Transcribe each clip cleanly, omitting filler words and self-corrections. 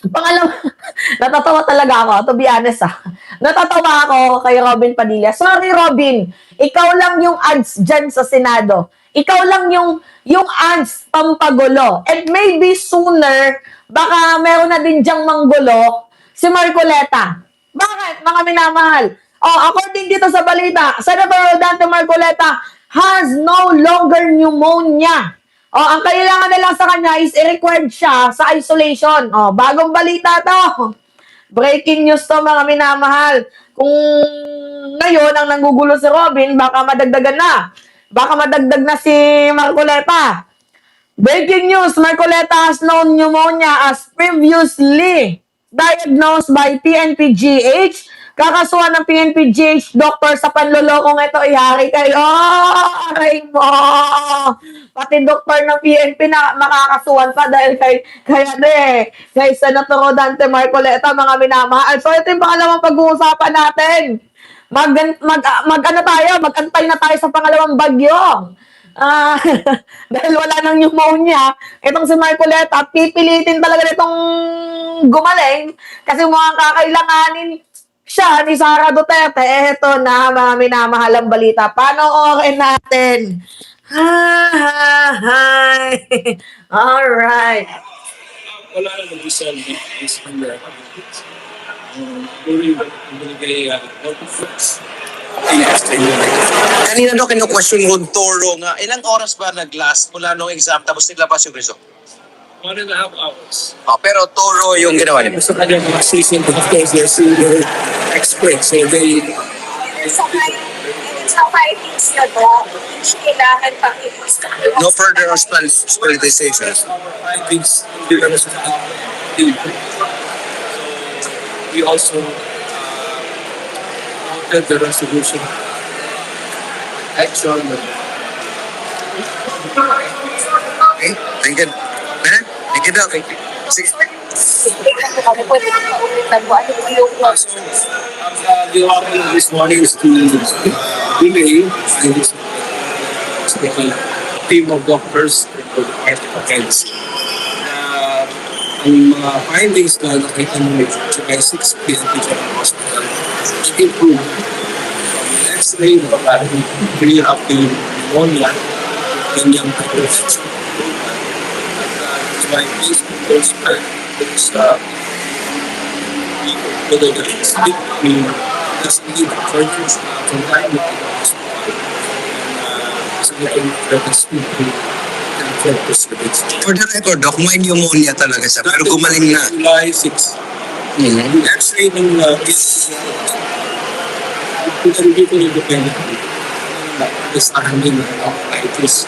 Pangalawa, natatawa talaga ako, to be honest Natatawa ako kay Robin Padilla. Sorry, Robin. Ikaw lang yung ads dyan sa Senado. Ikaw lang yung ads pampagulo. And maybe sooner, baka meron na din dyang manggulo si Marcoleta. Bakit, mga minamahal? Oh, according dito sa balita, Senator Dante Marcoleta has no longer pneumonia. Oh, ang kailangan na lang sa kanya is i-required siya sa isolation. Oh, bagong balita to. Breaking news to, mga minamahal. Kung ngayon ang nanggugulo si Robin, baka madagdagan na. Baka madagdag na si Marcoleta. Breaking news, Marcoleta has known pneumonia as previously diagnosed by PNP-GH. Kakasuhan ng PNP-GH doctor sa panlolokong ito. Ihari kayo. Aray mo. Pati doktor ng PNP na makakasuhan pa dahil kay Senator Dante Marcoleta, mga minamahal. So ito yung pangalawang pag-uusapan natin. Mag-antay na tayo sa pangalawang bagyo. Dahil wala nang pneumonia, itong si Marcoleta, pipilitin talaga nitong gumaling kasi mukhang kakailanganin siya ni Sara Duterte. Eto na, mga minamahalang balita. Panoorin natin. Hi! Alright. Wala na nag-resolve is under during the Kanina daw kinu-question yung Toro nga, ilang oras ba nag-last mula nung exam tapos niglabas yung result? 1.5 hours. Pero Toro yung ginawa niya. Gusto ka niya mga season, of course, they're senior experts. So they... Sa findings nyo to, hindi kailangan pang No further hospitalizations. Findings, we also noted the resolution action. Okay, thank you. Thank you daw. Sige. The order this morning is to delay this team of doctors and against ang mga findings na nakita mo July 6 PNP General Hospital improve from X-ray na parang clear up yung pneumonia ganyang types. That's why these doctors are whether it's doesn't need further contact with the hospital so they can further speak to For the record, Doc, may pneumonia talaga siya, pero gumaling na. July 6. X-ray ng dito independently. This army na arthritis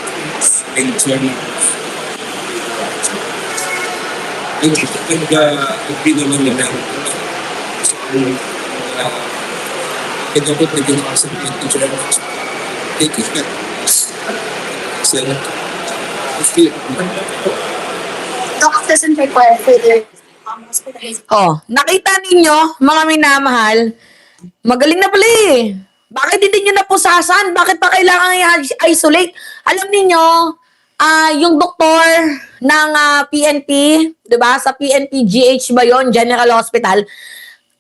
and journal. And agree naman nila. So, dapat na ginawa sa journal. Take it back. Doc doesn't require further hospitalization. Oh, nakita ninyo, mga minamahal, magaling na pala eh. Bakit hindi nyo napusasan? Bakit pa kailangan i-isolate? Alam niyo, yung doktor ng PNP, 'di ba? Sa PNP GH ba 'yon, General Hospital?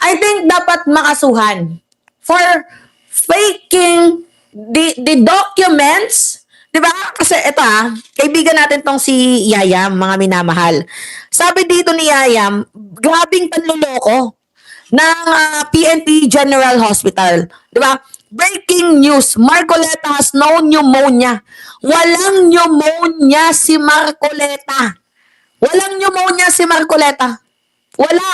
I think dapat makasuhan for faking the documents, 'di ba? Kasi ito kaibigan natin tong si Yayam, mga minamahal. Sabi dito ni Yayam, grabing panloloko ng PNP General Hospital. Di ba? Breaking news, Marcoleta has no pneumonia. Walang pneumonia si Marcoleta. Walang pneumonia si Marcoleta. Wala.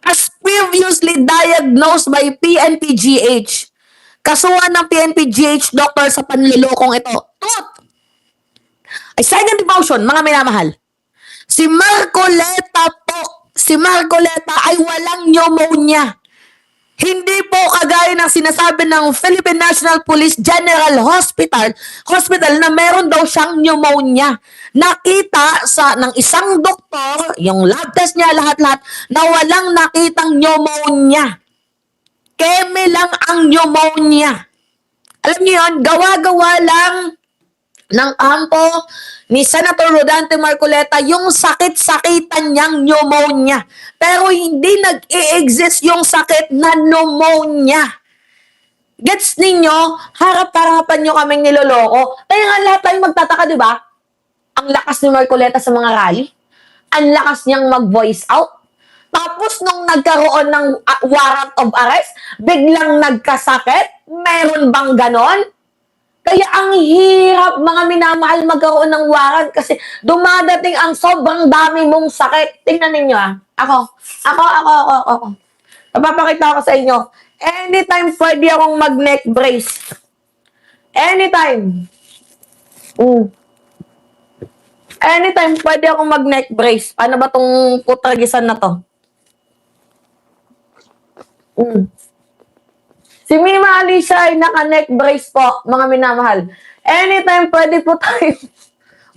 As previously diagnosed by PNP-GH. Kasuhan ng PNP-GH doctor sa panlulokong ito. Tut! Ay, second demotion, mga minamahal. Si Marcoleta ay walang pneumonia. Hindi po kagaya ng sinasabi ng Philippine National Police General Hospital na meron daw siyang pneumonia. Nakita ng isang doktor, yung lab test niya, lahat-lahat, na walang nakitang pneumonia. Keme lang ang pneumonia. Alam niyo yun, gawa-gawa lang ng kampo ni Senator Rodante Marcoleta yung sakit-sakitan niyang pneumonia. Pero hindi nag-i-exist yung sakit na pneumonia. Gets ninyo? Harap-harapan nyo kaming niloloko. Kaya nga lahat tayo magtataka, di ba? Ang lakas ni Marcoleta sa mga rally. Ang lakas niyang mag-voice out. Tapos nung nagkaroon ng warrant of arrest, biglang nagkasakit. Meron bang ganon? Kaya ang hirap, mga minamahal, magkaroon ng warrant kasi dumadating ang sobrang dami mong sakit. Tingnan ninyo Ako. Napapakita ko sa inyo. Anytime pwede akong mag-neck brace. Anytime. Anytime pwede akong mag-neck brace. Paano ba tong putragisan na to? Si Mima Alicia ay naka-neck brace po, mga minamahal. Anytime pwede po tayo.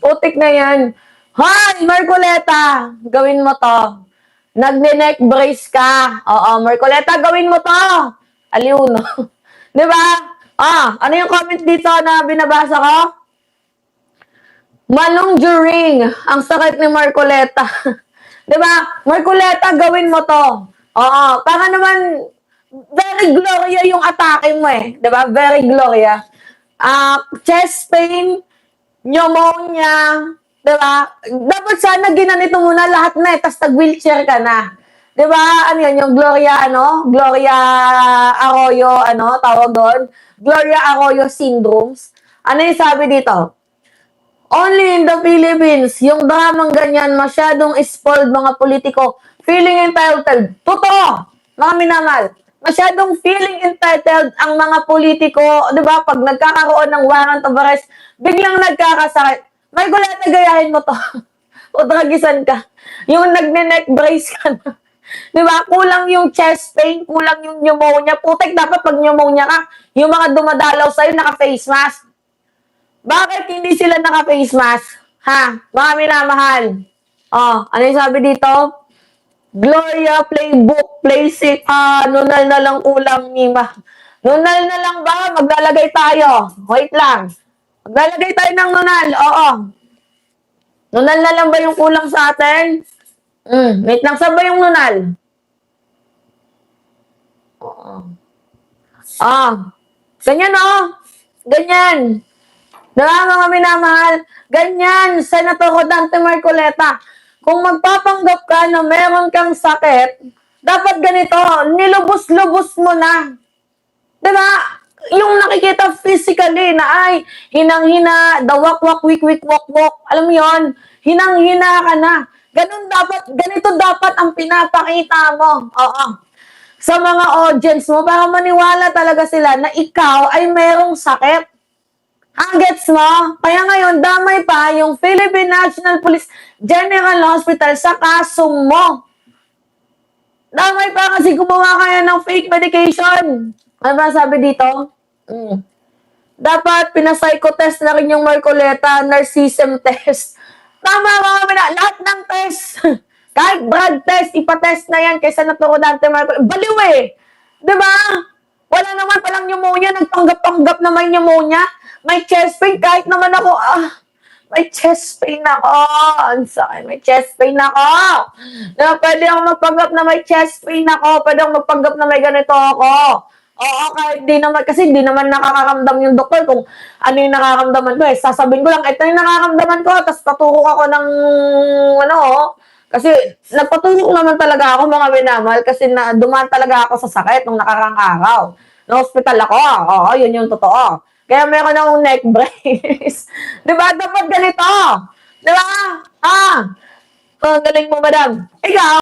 Utik na yan. Hoy, Marcoleta, gawin mo to. Nagne-neck brace ka. Oo, Marcoleta, gawin mo to. Aliw, no? Di ba? Ano yung comment dito na binabasa ko? Manong Juring, ang sakit ni Marcoleta. Di ba? Marcoleta, gawin mo to. Oo, para naman very Gloria yung atake mo Diba? Very Gloria. Chest pain, pneumonia, diba? Dapat sana ginanito mo na lahat na tas nag-wheelchair ka na. Diba? Ano yun? Yung Gloria Arroyo, tawag doon? Gloria Arroyo syndromes. Ano yung sabi dito? Only in the Philippines, yung dramang ganyan, masyadong spoiled mga politiko, feeling entitled. Totoo, mga minamal. Masyadong feeling entitled ang mga politiko, di ba? Pag nagkakaroon ng warrant of arrest, biglang nagkakasakit. Marcoleta, gayahin mo to. O dragisan ka. Yung nagne-neck brace ka na. Di ba? Kulang yung chest pain, kulang yung pneumonia. Putek, dapat pag pneumonia ka, yung mga dumadalaw sa'yo, naka-face mask. Bakit hindi sila naka-face mask? Mga minamahal. Ano yung sabi dito? Gloria, playbook, play safe. Nunal na lang kulang, Mima. Nunal na lang ba? Maglalagay tayo. Wait lang. Maglalagay tayo ng nunal. Oo. Nunal na lang ba yung kulang sa atin? Wait lang. Saan ba yung nunal? Oo. Ganyan Ganyan. Diba, mga minamahal? Ganyan, Senator Rodante Marcoleta. Kung magpapanggap ka na meron kang sakit, dapat ganito, nilubos-lubos mo na. Diba? Yung nakikita physically na ay, hinang-hina, dawak-wak, wik-wik, wok-wok. Alam mo yun? Hinang-hina ka na. Ganito dapat ang pinapakita mo. Oo. Sa mga audience mo, para maniwala talaga sila na ikaw ay merong sakit. Gets mo? Kaya ngayon, damay pa yung Philippine National Police General Hospital sa kaso mo. Damay pa kasi gumawa kaya ng fake medication. Ano ba sabi dito? Dapat pinapsychotest na rin yung Marcoleta, narcissism test. Tama mga lahat ng test. Kahit blood test, ipatest na yan kay Senator Rodante Marcoleta. Baliw Diba? Wala naman palang pneumonia, nagpanggap-panggap na may pneumonia. May chest pain, kahit naman ako, may chest pain ako. May chest pain ako. Pwede akong magpanggap na may chest pain ako. Pwede akong magpanggap na may ganito ako. Oo, kahit di naman, kasi di naman nakakaramdam yung doktor kung ano yung nakaramdaman ko Sasabihin ko lang, ito yung nakaramdaman ko, tapos paturok ako ng, kasi nagpaturok naman talaga ako, mga minamal, kasi dumaan talaga ako sa sakit nung nakarang araw. Na-hospital ako. Oo, yun yung totoo. Kaya meron akong neck brace. Diba? Dapat ganito. Diba? Galing mo, madam. Ikaw?